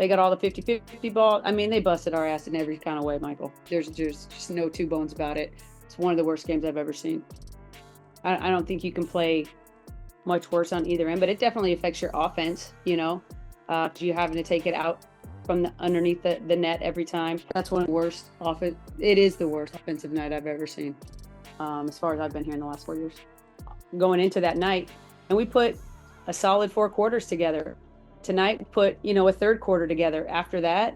They got all the 50-50 ball. I mean, they busted our ass in every kind of way, Michael. There's just no two bones about it. It's one of the worst games I've ever seen. I don't think you can play much worse on either end, but it definitely affects your offense, you having to take it out from underneath the net every time. That's one of the worst it is the worst offensive night I've ever seen, as far as I've been here in the last 4 years. Going into that night, and we put a solid 4 quarters together. Tonight, we put, a third quarter together. After that,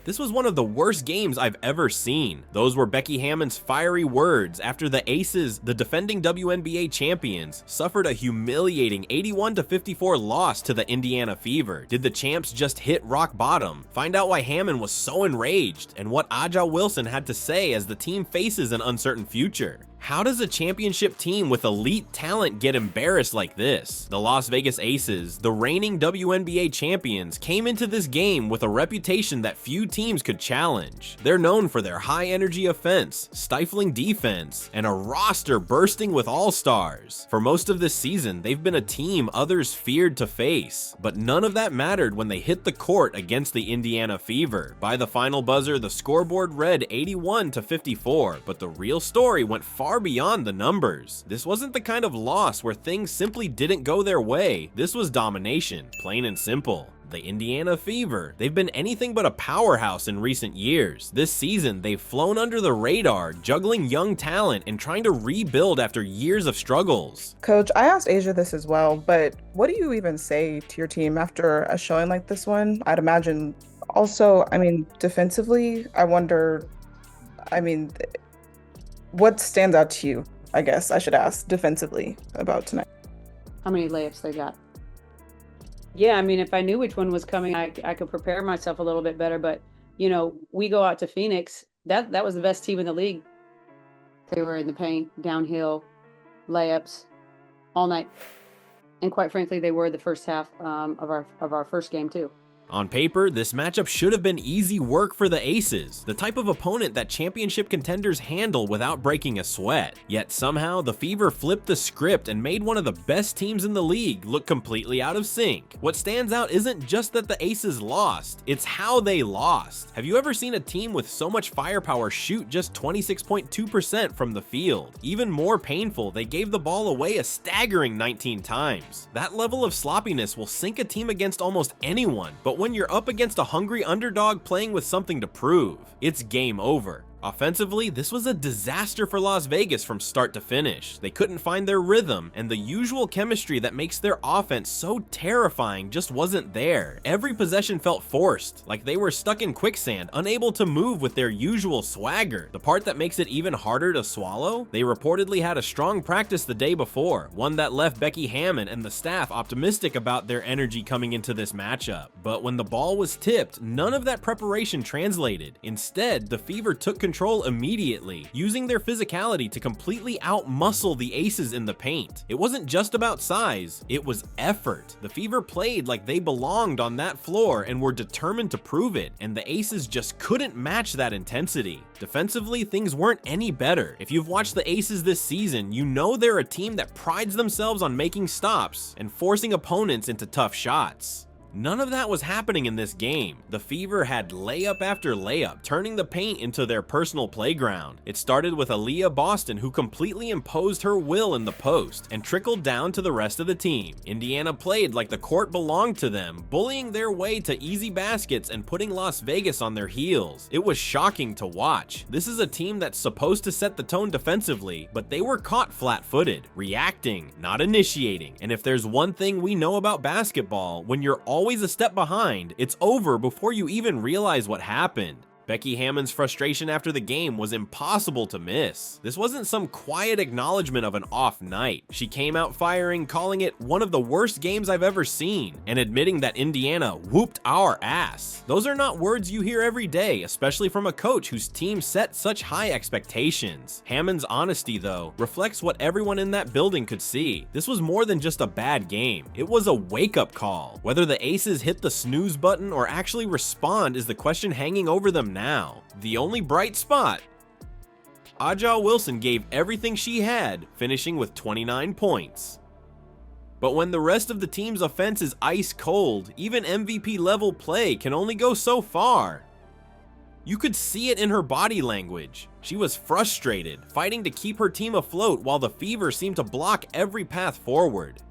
this was one of the worst games I've ever seen. Those were Becky Hammon's fiery words after the Aces, the defending WNBA champions, suffered a humiliating 81-54 loss to the Indiana Fever. Did the champs just hit rock bottom? Find out why Hammon was so enraged and what Aja Wilson had to say as the team faces an uncertain future. How does a championship team with elite talent get embarrassed like this? The Las Vegas Aces, the reigning WNBA champions, came into this game with a reputation that few teams could challenge. They're known for their high-energy offense, stifling defense, and a roster bursting with all-stars. For most of this season, they've been a team others feared to face, but none of that mattered when they hit the court against the Indiana Fever. By the final buzzer, the scoreboard read 81-54, but the real story went far beyond the numbers. This wasn't the kind of loss where things simply didn't go their way. This was domination, plain and simple. The Indiana Fever, they've been anything but a powerhouse in recent years. This season, they've flown under the radar, juggling young talent and trying to rebuild after years of struggles. Coach, I asked Asia this as well, but what do you even say to your team after a showing like this one? I'd imagine also, defensively, I wonder, what stands out to you, I guess I should ask, defensively about tonight? How many layups they got? Yeah, if I knew which one was coming, I could prepare myself a little bit better. But, we go out to Phoenix. That was the best team in the league. They were in the paint, downhill, layups, all night. And quite frankly, they were the first half of our first game, too. On paper, this matchup should have been easy work for the Aces, the type of opponent that championship contenders handle without breaking a sweat. Yet somehow, the Fever flipped the script and made one of the best teams in the league look completely out of sync. What stands out isn't just that the Aces lost, it's how they lost. Have you ever seen a team with so much firepower shoot just 26.2% from the field? Even more painful, they gave the ball away a staggering 19 times. That level of sloppiness will sink a team against almost anyone, but when you're up against a hungry underdog playing with something to prove, it's game over. Offensively, this was a disaster for Las Vegas from start to finish. They couldn't find their rhythm, and the usual chemistry that makes their offense so terrifying just wasn't there. Every possession felt forced, like they were stuck in quicksand, unable to move with their usual swagger. The part that makes it even harder to swallow? They reportedly had a strong practice the day before, one that left Becky Hammon and the staff optimistic about their energy coming into this matchup. But when the ball was tipped, none of that preparation translated. Instead, the Fever took control immediately, using their physicality to completely outmuscle the Aces in the paint. It wasn't just about size, it was effort. The Fever played like they belonged on that floor and were determined to prove it, and the Aces just couldn't match that intensity. Defensively, things weren't any better. If you've watched the Aces this season, you know they're a team that prides themselves on making stops and forcing opponents into tough shots. None of that was happening in this game. The Fever had layup after layup, turning the paint into their personal playground. It started with Aaliyah Boston, who completely imposed her will in the post and trickled down to the rest of the team. Indiana played like the court belonged to them, bullying their way to easy baskets and putting Las Vegas on their heels. It was shocking to watch. This is a team that's supposed to set the tone defensively, but they were caught flat-footed, reacting, not initiating. And if there's one thing we know about basketball, when you're always a step behind, it's over before you even realize what happened. Becky Hammon's frustration after the game was impossible to miss. This wasn't some quiet acknowledgement of an off night. She came out firing, calling it one of the worst games I've ever seen, and admitting that Indiana whooped our ass. Those are not words you hear every day, especially from a coach whose team set such high expectations. Hammon's honesty, though, reflects what everyone in that building could see. This was more than just a bad game. It was a wake-up call. Whether the Aces hit the snooze button or actually respond is the question hanging over them now. The only bright spot: Aja Wilson gave everything she had, finishing with 29 points. But when the rest of the team's offense is ice cold, even MVP level play can only go so far. You could see it in her body language. She was frustrated, fighting to keep her team afloat while the Fever seemed to block every path forward.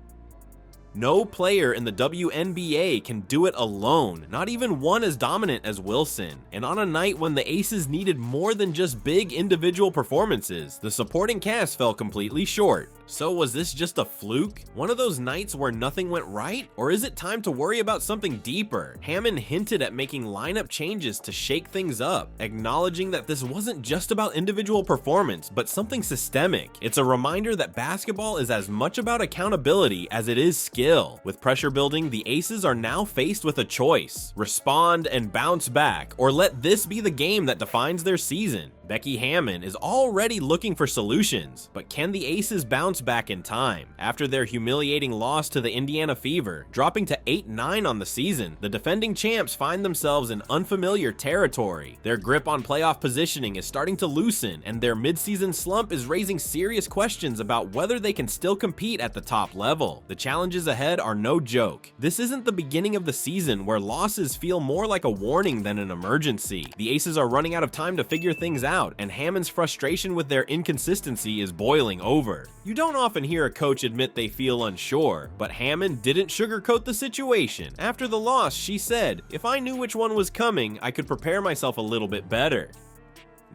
No player in the WNBA can do it alone, not even one as dominant as Wilson. And on a night when the Aces needed more than just big individual performances, the supporting cast fell completely short. So was this just a fluke? One of those nights where nothing went right? Or is it time to worry about something deeper? Hammon hinted at making lineup changes to shake things up, acknowledging that this wasn't just about individual performance, but something systemic. It's a reminder that basketball is as much about accountability as it is skill. With pressure building, the Aces are now faced with a choice: respond and bounce back, or let this be the game that defines their season. Becky Hammon is already looking for solutions, but can the Aces bounce back in time? After their humiliating loss to the Indiana Fever, dropping to 8-9 on the season, the defending champs find themselves in unfamiliar territory. Their grip on playoff positioning is starting to loosen, and their midseason slump is raising serious questions about whether they can still compete at the top level. The challenges ahead are no joke. This isn't the beginning of the season where losses feel more like a warning than an emergency. The Aces are running out of time to figure things out, and Hammon's frustration with their inconsistency is boiling over. You don't often hear a coach admit they feel unsure, but Hammon didn't sugarcoat the situation. After the loss, she said, "If I knew which one was coming, I could prepare myself a little bit better."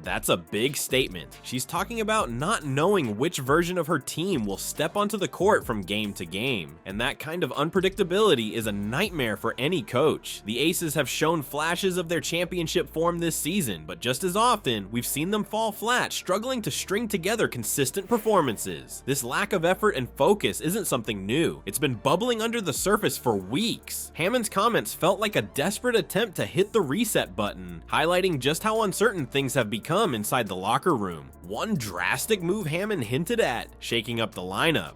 That's a big statement. She's talking about not knowing which version of her team will step onto the court from game to game, and that kind of unpredictability is a nightmare for any coach. The Aces have shown flashes of their championship form this season, but just as often, we've seen them fall flat, struggling to string together consistent performances. This lack of effort and focus isn't something new. It's been bubbling under the surface for weeks. Hammon's comments felt like a desperate attempt to hit the reset button, highlighting just how uncertain things have become inside the locker room. One drastic move Hammon hinted at: shaking up the lineup.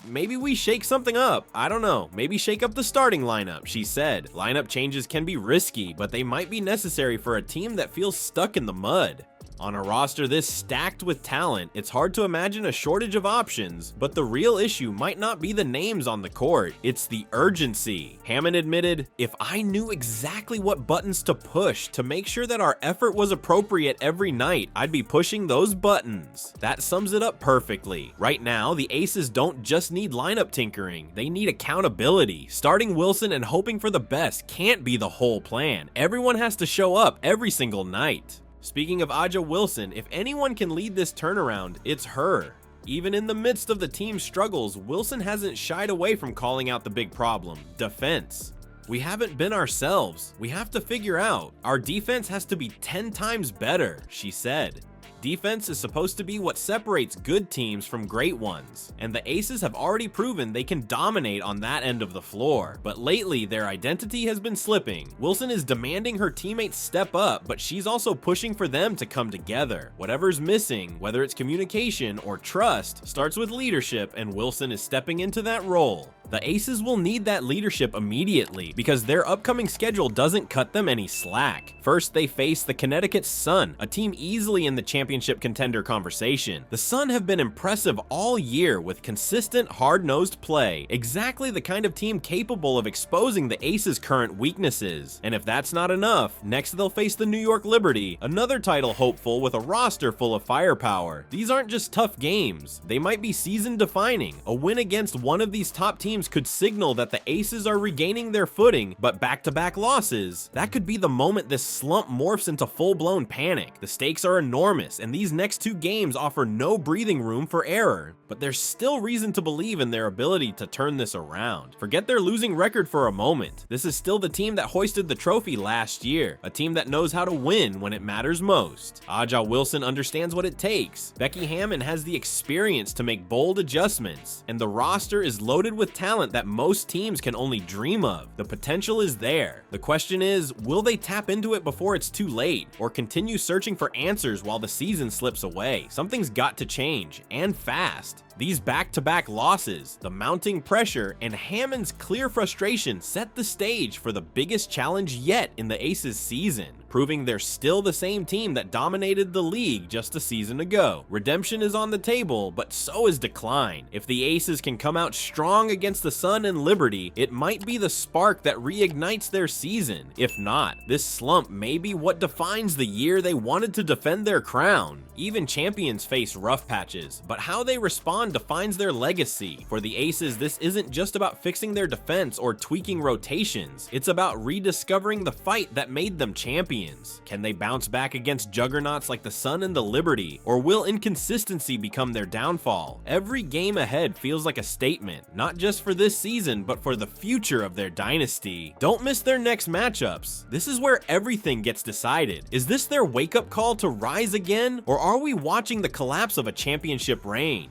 Maybe we shake something up. I don't know, maybe shake up the starting lineup, she said. Lineup changes can be risky, but they might be necessary for a team that feels stuck in the mud. On a roster this stacked with talent, it's hard to imagine a shortage of options, but the real issue might not be the names on the court, it's the urgency. Hammon admitted, "If I knew exactly what buttons to push to make sure that our effort was appropriate every night, I'd be pushing those buttons." That sums it up perfectly. Right now, the Aces don't just need lineup tinkering, they need accountability. Starting Wilson and hoping for the best can't be the whole plan. Everyone has to show up every single night. Speaking of A'ja Wilson, if anyone can lead this turnaround, it's her. Even in the midst of the team's struggles, Wilson hasn't shied away from calling out the big problem: defense. "We haven't been ourselves. We have to figure out. Our defense has to be 10 times better," she said. Defense is supposed to be what separates good teams from great ones, and the Aces have already proven they can dominate on that end of the floor. But lately, their identity has been slipping. Wilson is demanding her teammates step up, but she's also pushing for them to come together. Whatever's missing, whether it's communication or trust, starts with leadership, and Wilson is stepping into that role. The Aces will need that leadership immediately because their upcoming schedule doesn't cut them any slack. First, they face the Connecticut Sun, a team easily in the championship contender conversation. The Sun have been impressive all year with consistent, hard-nosed play, exactly the kind of team capable of exposing the Aces' current weaknesses. And if that's not enough, next they'll face the New York Liberty, another title hopeful with a roster full of firepower. These aren't just tough games, they might be season-defining. A win against one of these top teams could signal that the Aces are regaining their footing, but back-to-back losses, that could be the moment this slump morphs into full-blown panic. The stakes are enormous, and these next two games offer no breathing room for error, but there's still reason to believe in their ability to turn this around. Forget their losing record for a moment. This is still the team that hoisted the trophy last year, a team that knows how to win when it matters most. A'ja Wilson understands what it takes. Becky Hammon has the experience to make bold adjustments, and the roster is loaded with talent that most teams can only dream of. The potential is there. The question is, will they tap into it before it's too late, or continue searching for answers while the season slips away? Something's got to change, and fast. These back-to-back losses, the mounting pressure, and Hammon's clear frustration set the stage for the biggest challenge yet in the Aces season. proving they're still the same team that dominated the league just a season ago. Redemption is on the table, but so is decline. If the Aces can come out strong against the Sun and Liberty, it might be the spark that reignites their season. If not, this slump may be what defines the year they wanted to defend their crown. Even champions face rough patches, but how they respond defines their legacy. For the Aces, this isn't just about fixing their defense or tweaking rotations. It's about rediscovering the fight that made them champions. Can they bounce back against juggernauts like the Sun and the Liberty, or will inconsistency become their downfall? Every game ahead feels like a statement, not just for this season, but for the future of their dynasty. Don't miss their next matchups. This is where everything gets decided. Is this their wake-up call to rise again, or are we watching the collapse of a championship reign?